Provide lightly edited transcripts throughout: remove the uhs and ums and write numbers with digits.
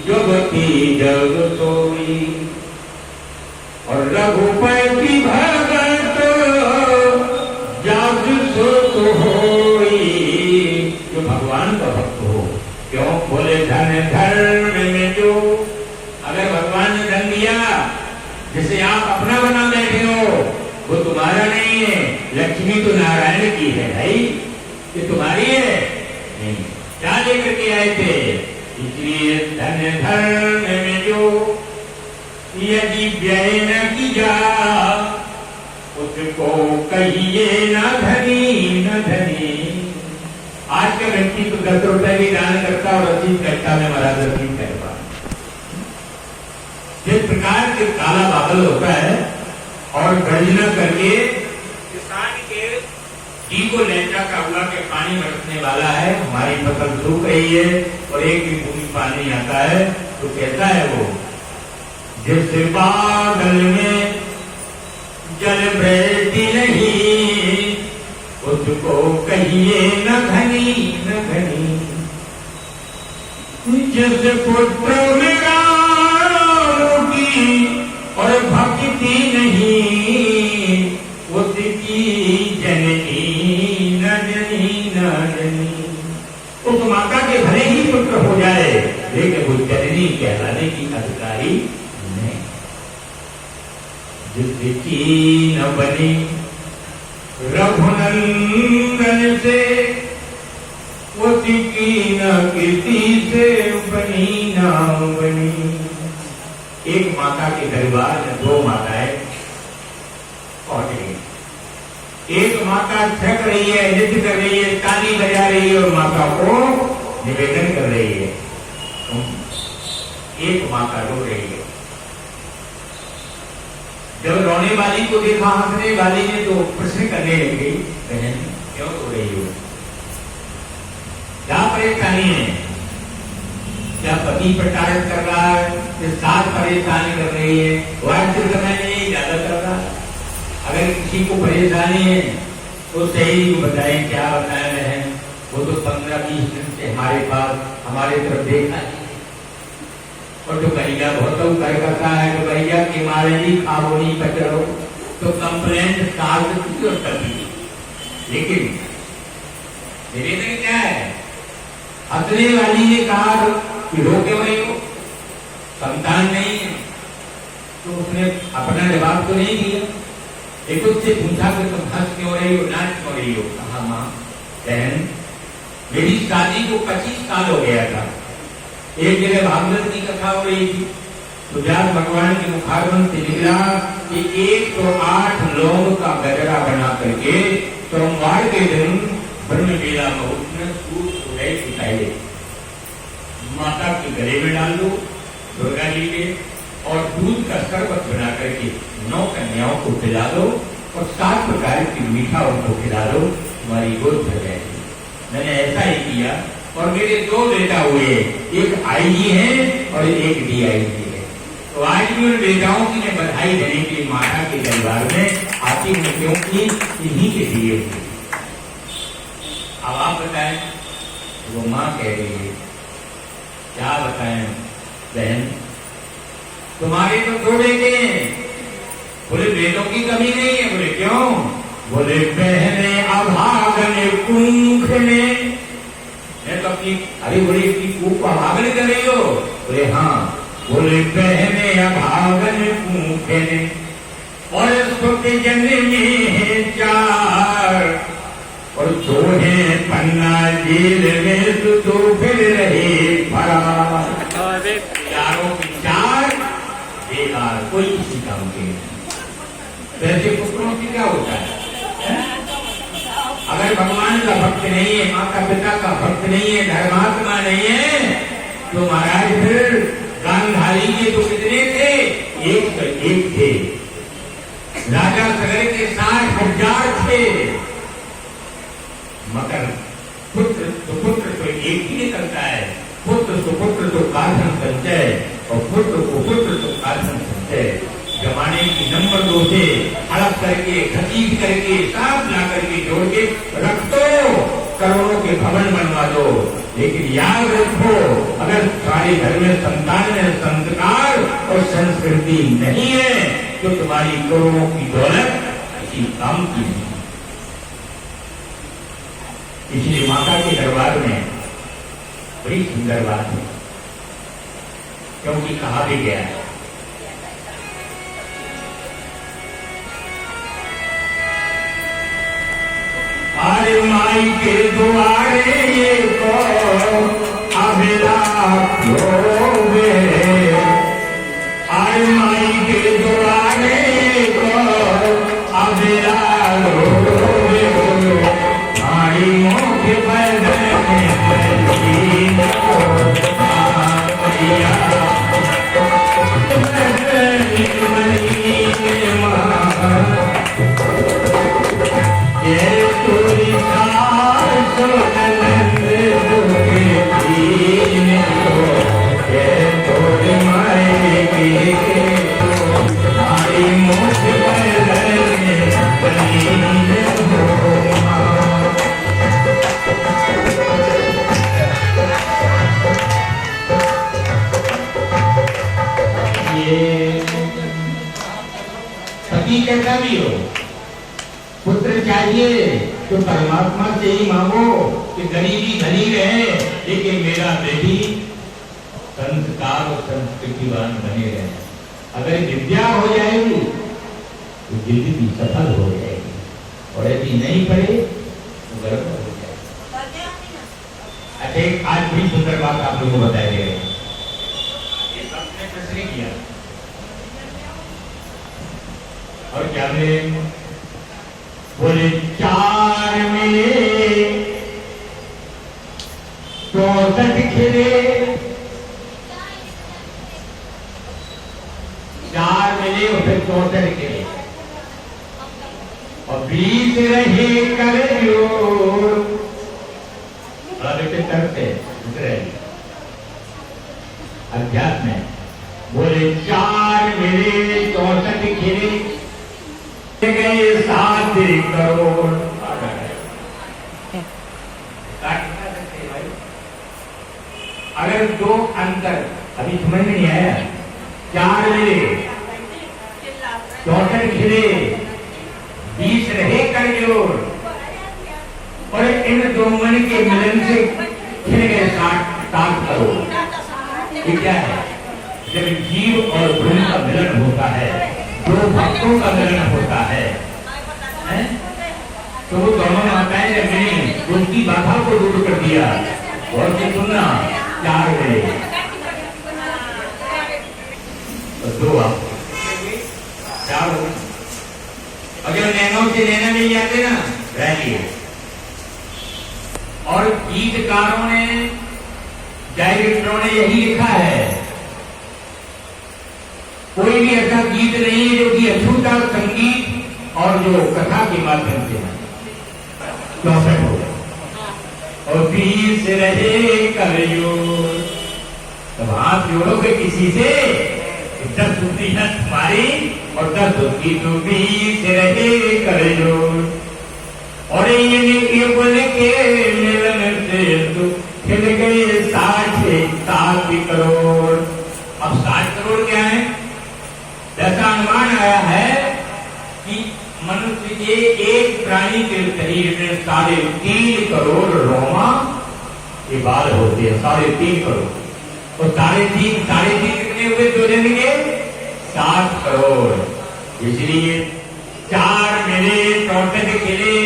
जगती जग सोई। और रघुपति भगत जाग सो तो होई। जो भगवान का भक्त हो, क्यों बोले धन धर्म में जो, अगर भगवान ने धन दिया जिसे आप अपना बना बैठे हो, वो तुम्हारा नहीं है। लक्ष्मी तो नारायण की है भाई, ये तुम्हारी है नहीं। क्या लेकर के आए थे? इसलिए धन धर्म में जो यदि व्यय न किया, उसको कहिए न धनी न धनी। आज का व्यक्ति तो 10 रुपए भी दान करता और रसीद कहता मैं महाराज रसीद करता। जिस प्रकार के काला बादल होता है और गर्जना करके किसान के जी को लहरा का हुआ के पानी बरसने वाला है, हमारी फसल सूख रही है और एक भी बूंद पानी आता है, तो कहता है वो जिस बादल में जल बहती नहीं, उसको कहिए न धनी न धनी। जिस पुत्र में राम की और भक्ति नहीं, उसकी जननी न जनी न जनी। उस माता के भले ही पुत्र हो जाए, लेकिन वो जननी कहलाने की अधिकारी नहीं। जिसकी न बनी रघुनंदन से, उसकी न कीर्ति से बनी न बनी। एक माता के परिवार में 2 माताएं पहुंच गई। एक माता थक रही है, नृत्य कर रही है, ताली बजा रही है और माता को निवेदन कर रही है। एक माता रो रही है। जब रोने वाली को देखा हंसने वाली ने तो प्रश्न करने लग गई, बहन क्यों रो रही हो, क्या परेशानी है? क्या पति प्रताड़ित कर रहा है, फिर साथ परेशानी कर रही है, वार्षिक समय नहीं ज्यादा कर रहा। अगर किसी को परेशानी है तो सही को बताएं, क्या बताएं बहन? वो तो 15-20 दिन से हमारे पास हमारे तरफ देखा नहीं। और तो भैया बहुत कर करता है, तो भैया के मारे ही खाओ नहीं कचरो, तो कंप्लेंट साल की और करती। लेकिन निवेदन क्या है? हंसने वाली ने कहा कि रो क्यों रही हो, संतान नहीं है, तो उसने अपना जवाब तो नहीं दिया। एक उससे पूछा कि तुम हंस क्यों रही हो, नाच क्यों रही हो? कहा माँ बहन मेरी शादी को 25 साल हो गया था। एक जगह भागवत की कथा हो रही थी, तो जब भगवान के मुखारबंद से निकला कि 108 लौंग का गजरा बना करके सोमवार के दिन ब्रह्म बेला मुहूर्त में सूर्य उदय से पहले माता के गले में डाल दो, दुर्गा जी के, और दूध का शरबत बना करके 9 कन्याओं को पिला दो और 7 प्रकार की मीठा उनको खिला दो, तुम्हारी गोद भर जाएगी। मैंने ऐसा ही किया और मेरे 2 बेटा हुए, एक आईजी है और एक डीआईजी है। तो आज भी उन बेटाओं की मैं बधाई देने के लिए माता के दरबार में आती हूँ, क्योंकि इन्हीं के दिए हुए। अब आप बताएं, वो माँ कह रही है, क्या बताएं बहन? तुम्हारे तो 2 बेटे हैं। बोले बेटों की कमी नहीं है। बोले क्यों? बोले बहने अभागन कुंख ने। मैं तो अपनी अरे बोले की कूप को अभागन कर रही हो? बोले हाँ। बोले बहने अभागन कुंख ने, और सुख जन्मे हैं 4, और 2 हैं पन्ना जेल में, तो फिर रहे फरार। चारों की 4 बेकार, कोई किसी काम के नहीं। वैसे पुत्रों की क्या होता है? अगर भगवान का भक्त नहीं है, माता पिता का भक्त नहीं है, धर्मात्मा नहीं है, तो महाराज फिर गांधारी के तो कितने थे? एक थे। राजा सगर के 60,000 थे, मगर पुत्र तो एक ही निकलता है। पुत्र तो काधन संचय, और पुत्र को पुत्र तो काधन संचय। जमाने की नंबर 2 से हड़प करके, खतीब करके, साफ ला करके जोड़ के रख दो, करोड़ों के भवन बनवा दो, लेकिन याद रखो अगर तुम्हारे घर में संतान में संस्कार और संस्कृति नहीं है तो तुम्हारी करोड़ों की दौलत किसी काम की नहीं। इसलिए माता के दरबार में बड़ी सुंदर बात है, क्योंकि कहा भी गया है अरे माई के द्वारे ये को अभिला लोगे, अरे माई के द्वारे ये को अभिला लोगे, माई मुख बदने कैसा भी हो, पुत्र चाहिए तो परमात्मा से ही मांगो कि गरीबी भली रहे, लेकिन मेरा बेटी संस्कार और संस्कृतिवान बने रहे। अगर विद्या हो जाएगी तो जिंदगी सफल हो जाएगी, और यदि नहीं पढ़े तो गर्व हो जाएगी। अच्छा, आज भी सुंदर बात आप लोगों को बताया गया है, ये सबने प्रश्न किया और क्या बोले 4 मिले 64 खिले, 4 मिले और फिर 64 खिले, और 20 रहे कर जोर, करते अध्यात्म में बोले 4 मिले 64 खिले गए 7 करोड़। अगर 2 अंतर अभी समझ में नहीं आया, 4 मिले 64 खिले, 20 रहे करजोड़, और इन 2 मन के मिलन से खिल गए 7 करोड़। ये क्या है? जब जीव और ब्रह्म का मिलन होता है, 2 भक्तों का मिलन होता है, तो वो दोनों माताएं जब मिली तो उसकी बाधा को दूर कर दिया। और से सुनना, 4 मिले तो 2 आपको 4 हो। अगर नैनों से नैना मिल जाते ना, रहिए। और गीतकारों ने, डायरेक्टरों ने यही लिखा है, कोई भी ऐसा गीत नहीं है जो कि अछूता संगीत और जो कथा के माध्यम से 64 हो गए, और 20 रहे करजोड़। तब हाथ जोड़ोगे किसी से, 10 होती है तुम्हारी और 10 होती तो 20 रहे करजोड़। और ये बोले के मिलन से तो खिल गए 7 करोड़। अब 7 करोड़ क्या है? ऐसा अनुमान आया है कि मनुष्य के एक प्राणी के शरीर में 3.5 करोड़ रोमा के बाल होते हैं, 3.5 करोड़। और 3.5 कितने हुए 2 जन के? 7 करोड़। इसलिए 4 मिले 64 खिले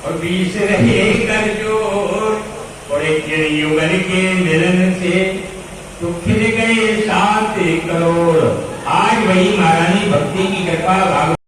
और 20 रहे करजोड़, और एक युगल के मिलन से तो खिल गए 7 करोड़। आज वही महारानी भक्ति की कृपा